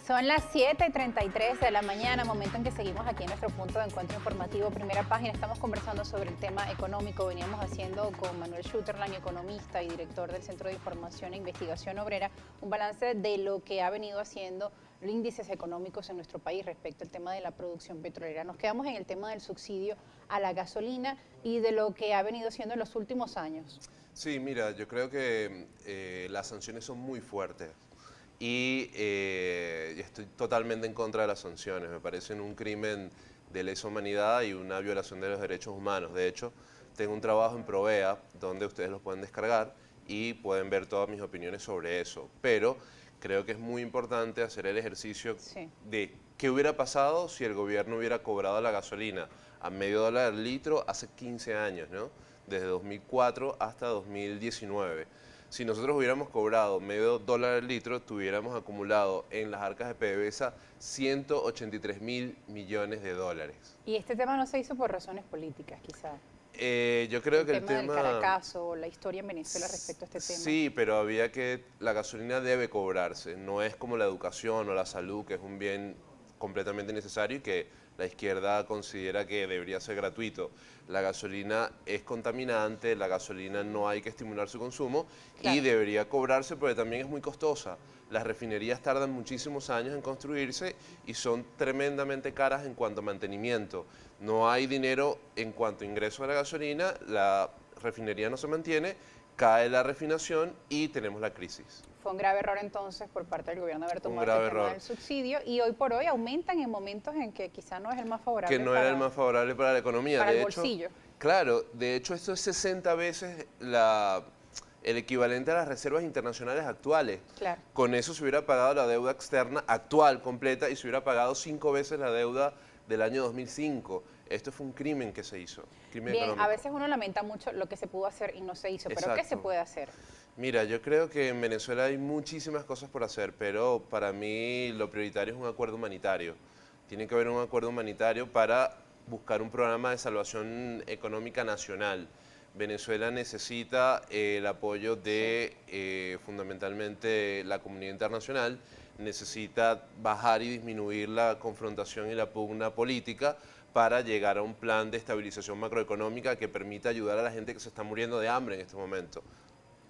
Son las 7:33 de la mañana, momento en que seguimos aquí en nuestro punto de encuentro informativo, primera página. Estamos conversando sobre el tema económico. Veníamos haciendo con Manuel Schusterlein, economista y director del Centro de Información e Investigación Obrera, un balance de lo que ha venido haciendo los índices económicos en nuestro país respecto al tema de la producción petrolera. Nos quedamos en el tema del subsidio a la gasolina y de lo que ha venido haciendo en los últimos años. Sí, mira, yo creo que las sanciones son muy fuertes. Y estoy totalmente en contra de las sanciones. Me parecen un crimen de lesa humanidad y una violación de los derechos humanos. De hecho, tengo un trabajo en Provea donde ustedes lo pueden descargar y pueden ver todas mis opiniones sobre eso. Pero creo que es muy importante hacer el ejercicio de qué hubiera pasado si el gobierno hubiera cobrado la gasolina a $0,5 el litro hace 15 años, ¿no? Desde 2004 hasta 2019. Si nosotros hubiéramos cobrado $0,5 el litro, tuviéramos acumulado en las arcas de PDVSA 183.000 millones de dólares. Y este tema no se hizo por razones políticas, quizás. Yo creo que el tema del Caracazo, la historia en Venezuela respecto a este tema. Sí, pero la gasolina debe cobrarse. No es como la educación o la salud, que es un bien completamente necesario y que la izquierda considera que debería ser gratuito. La gasolina es contaminante, la gasolina no hay que estimular su consumo y debería cobrarse porque también es muy costosa. Las refinerías tardan muchísimos años en construirse y son tremendamente caras en cuanto a mantenimiento. No hay dinero en cuanto a ingreso a la gasolina, la refinería no se mantiene, cae la refinación y tenemos la crisis. Fue un grave error entonces por parte del gobierno haber tomado el tema del subsidio y hoy por hoy aumentan en momentos en que quizá no es el más favorable. Que no era el más favorable para la economía. Para el bolsillo. Claro, de hecho esto es 60 veces el equivalente a las reservas internacionales actuales. Claro. Con eso se hubiera pagado la deuda externa actual completa y se hubiera pagado 5 veces la deuda del año 2005. Esto fue un crimen que se hizo, crimen económico. A veces uno lamenta mucho lo que se pudo hacer y no se hizo, pero ¿qué se puede hacer? Mira, yo creo que en Venezuela hay muchísimas cosas por hacer, pero para mí lo prioritario es un acuerdo humanitario. Tiene que haber un acuerdo humanitario para buscar un programa de salvación económica nacional. Venezuela necesita el apoyo de fundamentalmente la comunidad internacional, necesita bajar y disminuir la confrontación y la pugna política para llegar a un plan de estabilización macroeconómica que permita ayudar a la gente que se está muriendo de hambre en este momento.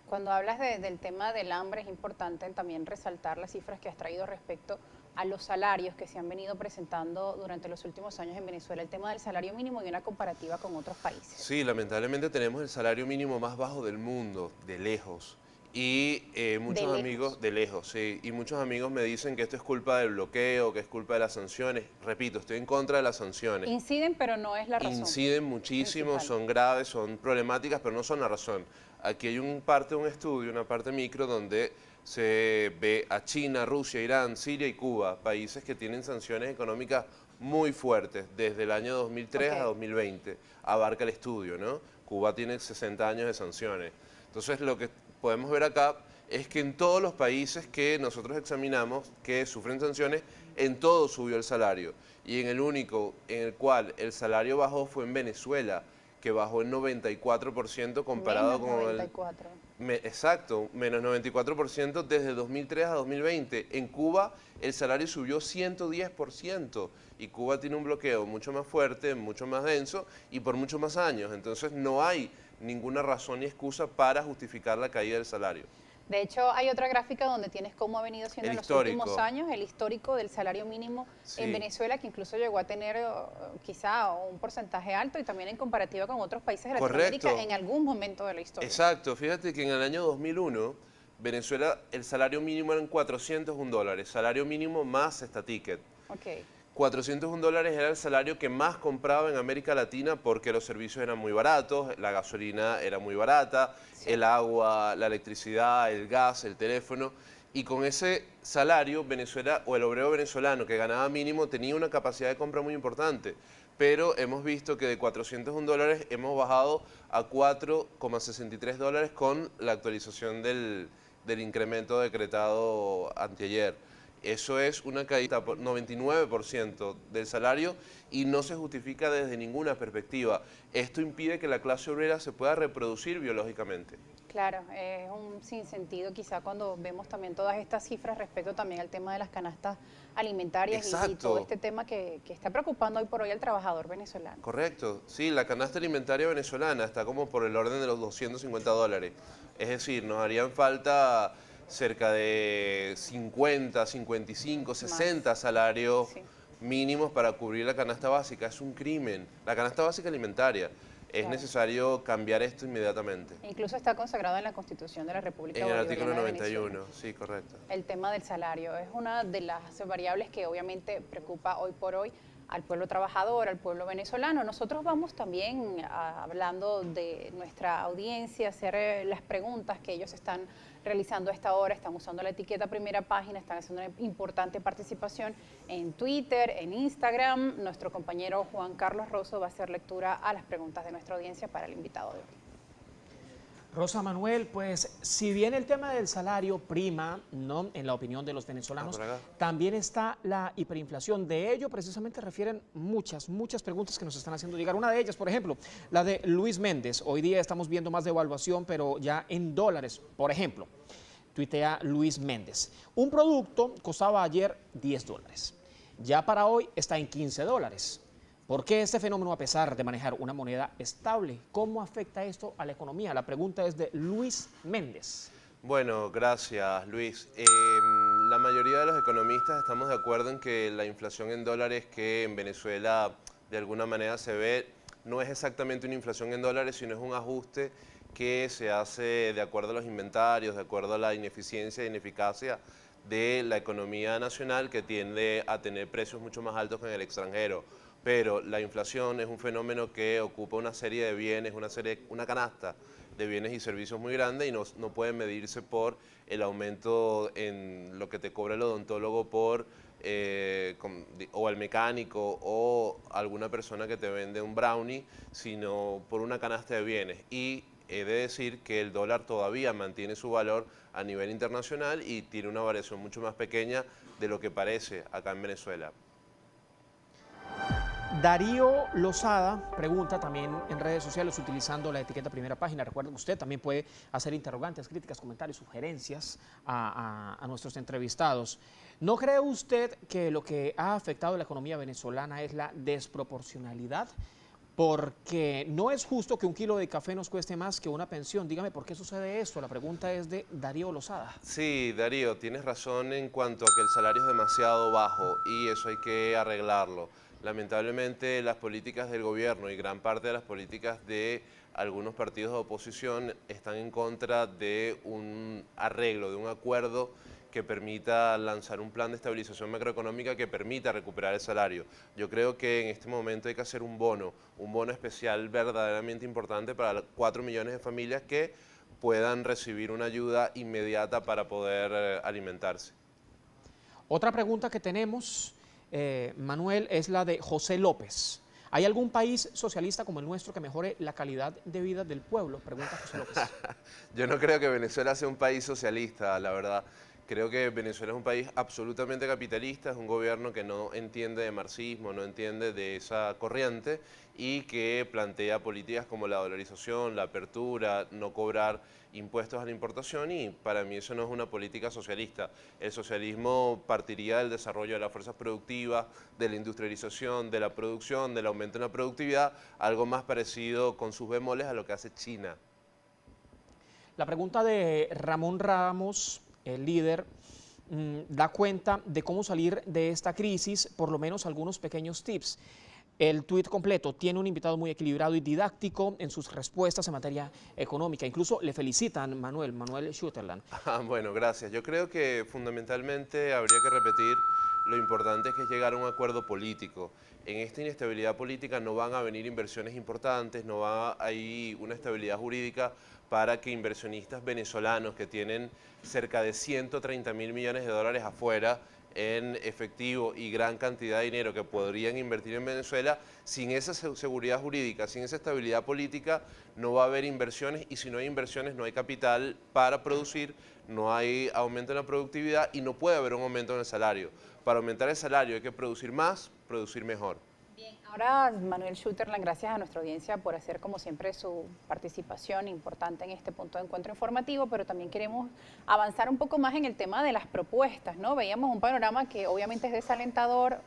Cuando hablas del tema del hambre es importante también resaltar las cifras que has traído respecto a los salarios que se han venido presentando durante los últimos años en Venezuela, el tema del salario mínimo y una comparativa con otros países. Sí, lamentablemente tenemos el salario mínimo más bajo del mundo, de lejos. Y muchos amigos, de lejos, sí, y muchos amigos me dicen que esto es culpa del bloqueo, que es culpa de las sanciones. Repito, estoy en contra de las sanciones. Inciden, pero no es la razón. Inciden muchísimo, son graves, son problemáticas, pero no son la razón. Aquí hay un estudio, una parte micro, donde se ve a China, Rusia, Irán, Siria y Cuba, países que tienen sanciones económicas muy fuertes, desde el año 2003 a 2020, abarca el estudio, ¿no? Cuba tiene 60 años de sanciones. Entonces, lo que podemos ver acá es que en todos los países que nosotros examinamos que sufren sanciones, en todo subió el salario. Y en el único en el cual el salario bajó fue en Venezuela, que bajó en 94% comparado con 94. Exacto, menos 94% desde 2003 a 2020. En Cuba el salario subió 110% y Cuba tiene un bloqueo mucho más fuerte, mucho más denso y por muchos más años. Entonces no hay ninguna razón ni excusa para justificar la caída del salario. De hecho, hay otra gráfica donde tienes cómo ha venido siendo en los últimos años el histórico del salario mínimo en Venezuela, que incluso llegó a tener quizá un porcentaje alto y también en comparativa con otros países de Latinoamérica en algún momento de la historia. Exacto, fíjate que en el año 2001, Venezuela, el salario mínimo eran $401, salario mínimo más Estaticket. Okay. $401 era el salario que más compraba en América Latina porque los servicios eran muy baratos, la gasolina era muy barata, el agua, la electricidad, el gas, el teléfono. Y con ese salario, Venezuela o el obrero venezolano que ganaba mínimo tenía una capacidad de compra muy importante. Pero hemos visto que de $401 hemos bajado a $4,63 con la actualización del incremento decretado anteayer. Eso es una caída por 99% del salario y no se justifica desde ninguna perspectiva. Esto impide que la clase obrera se pueda reproducir biológicamente. Claro, es un sinsentido quizá cuando vemos también todas estas cifras respecto también al tema de las canastas alimentarias y todo Exacto. este tema que está preocupando hoy por hoy al trabajador venezolano. Correcto, sí, la canasta alimentaria venezolana está como por el orden de los $250. Es decir, nos harían falta cerca de 50, 55, Más, 60 salarios sí, mínimos para cubrir la canasta básica. Es un crimen. La canasta básica alimentaria. Es claro. necesario cambiar esto inmediatamente. E incluso está consagrado en la Constitución de la República En el artículo Bolivariana de Venezuela. 91, sí, correcto. El tema del salario es una de las variables que obviamente preocupa hoy por hoy al pueblo trabajador, al pueblo venezolano. Nosotros vamos también hablando de nuestra audiencia, hacer las preguntas que ellos están realizando a esta hora, están usando la etiqueta Primera Página, están haciendo una importante participación en Twitter, en Instagram. Nuestro compañero Juan Carlos Rosso va a hacer lectura a las preguntas de nuestra audiencia para el invitado de hoy. Rosa Manuel, pues si bien el tema del salario prima, ¿no?, en la opinión de los venezolanos, también está la hiperinflación. De ello precisamente refieren muchas preguntas que nos están haciendo llegar. Una de ellas, por ejemplo, la de Luis Méndez. Hoy día estamos viendo más devaluación, pero ya en dólares. Por ejemplo, tuitea Luis Méndez. Un producto costaba ayer $10. Ya para hoy está en $15. ¿Por qué este fenómeno, a pesar de manejar una moneda estable? ¿Cómo afecta esto a la economía? La pregunta es de Luis Méndez. Bueno, gracias Luis. La mayoría de los economistas estamos de acuerdo en que la inflación en dólares que en Venezuela de alguna manera se ve no es exactamente una inflación en dólares, sino es un ajuste que se hace de acuerdo a los inventarios, de acuerdo a la ineficiencia e ineficacia de la economía nacional, que tiende a tener precios mucho más altos que en el extranjero. Pero la inflación es un fenómeno que ocupa una serie de bienes, una canasta de bienes y servicios muy grande y no puede medirse por el aumento en lo que te cobra el odontólogo o el mecánico o alguna persona que te vende un brownie, sino por una canasta de bienes. Y he de decir que el dólar todavía mantiene su valor a nivel internacional y tiene una variación mucho más pequeña de lo que parece acá en Venezuela. Darío Lozada pregunta también en redes sociales utilizando la etiqueta Primera Página. Recuerden que usted también puede hacer interrogantes, críticas, comentarios, sugerencias a nuestros entrevistados. ¿No cree usted que lo que ha afectado a la economía venezolana es la desproporcionalidad? Porque no es justo que un kilo de café nos cueste más que una pensión. Dígame, ¿por qué sucede esto? La pregunta es de Darío Lozada. Sí, Darío, tienes razón en cuanto a que el salario es demasiado bajo y eso hay que arreglarlo. Lamentablemente las políticas del gobierno y gran parte de las políticas de algunos partidos de oposición están en contra de un arreglo, de un acuerdo que permita lanzar un plan de estabilización macroeconómica que permita recuperar el salario. Yo creo que en este momento hay que hacer un bono especial verdaderamente importante para 4 millones de familias que puedan recibir una ayuda inmediata para poder alimentarse. Otra pregunta que tenemos, Manuel, es la de José López. ¿Hay algún país socialista como el nuestro que mejore la calidad de vida del pueblo? Pregunta José López. Yo no creo que Venezuela sea un país socialista, la verdad. Creo que Venezuela es un país absolutamente capitalista, es un gobierno que no entiende de marxismo, no entiende de esa corriente y que plantea políticas como la dolarización, la apertura, no cobrar impuestos a la importación, y para mí eso no es una política socialista. El socialismo partiría del desarrollo de las fuerzas productivas, de la industrialización, de la producción, del aumento en la productividad, algo más parecido con sus bemoles a lo que hace China. La pregunta de Ramón Ramos, el líder, da cuenta de cómo salir de esta crisis, por lo menos algunos pequeños tips. El tuit completo tiene un invitado muy equilibrado y didáctico en sus respuestas en materia económica. Incluso le felicitan Manuel Schutterland. Bueno, gracias. Yo creo que fundamentalmente habría que repetir lo importante que es llegar a un acuerdo político. En esta inestabilidad política no van a venir inversiones importantes, no va a ir una estabilidad jurídica para que inversionistas venezolanos que tienen cerca de 130.000 millones de dólares afuera en efectivo y gran cantidad de dinero que podrían invertir en Venezuela, sin esa seguridad jurídica, sin esa estabilidad política, no va a haber inversiones, y si no hay inversiones no hay capital para producir, no hay aumento en la productividad y no puede haber un aumento en el salario. Para aumentar el salario hay que producir más, producir mejor. Bien. Ahora, Manuel Schutterland, gracias a nuestra audiencia por hacer, como siempre, su participación importante en este punto de encuentro informativo, pero también queremos avanzar un poco más en el tema de las propuestas, ¿no? Veíamos un panorama que obviamente es desalentador,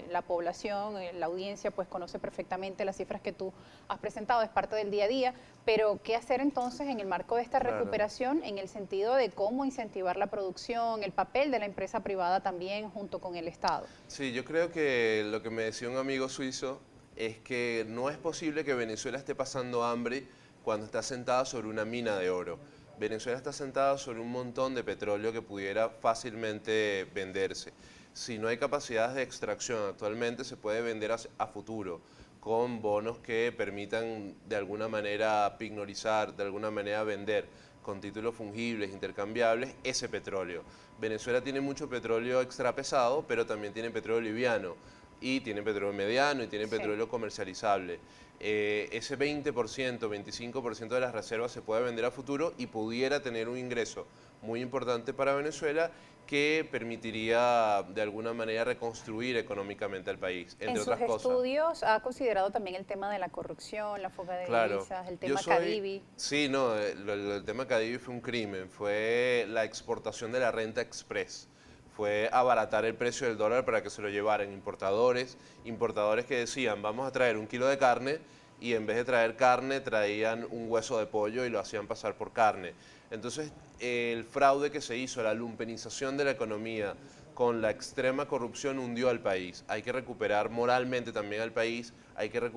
la población, la audiencia, pues conoce perfectamente las cifras que tú has presentado, es parte del día a día, pero ¿qué hacer entonces en el marco de esta recuperación en el sentido de cómo incentivar la producción, el papel de la empresa privada también junto con el Estado? Sí, yo creo que lo que me decía un amigo suizo es que no es posible que Venezuela esté pasando hambre cuando está sentada sobre una mina de oro. Venezuela está sentada sobre un montón de petróleo que pudiera fácilmente venderse. Si no hay capacidades de extracción actualmente, se puede vender a futuro con bonos que permitan de alguna manera pignorizar, de alguna manera vender con títulos fungibles, intercambiables, ese petróleo. Venezuela tiene mucho petróleo extra pesado, pero también tiene petróleo liviano, y tiene petróleo mediano y tiene petróleo comercializable. Ese 20%, 25% de las reservas se puede vender a futuro y pudiera tener un ingreso muy importante para Venezuela que permitiría de alguna manera reconstruir económicamente al país, entre otras cosas. En sus estudios ha considerado también el tema de la corrupción, la fuga de divisas, el tema Cadivi. Sí, no, el tema Cadivi fue un crimen, fue la exportación de la renta express. Fue abaratar el precio del dólar para que se lo llevaran importadores que decían vamos a traer 1 kilo de carne y en vez de traer carne traían un hueso de pollo y lo hacían pasar por carne. Entonces el fraude que se hizo, la lumpenización de la economía con la extrema corrupción hundió al país. Hay que recuperar moralmente también al país, hay que recuperar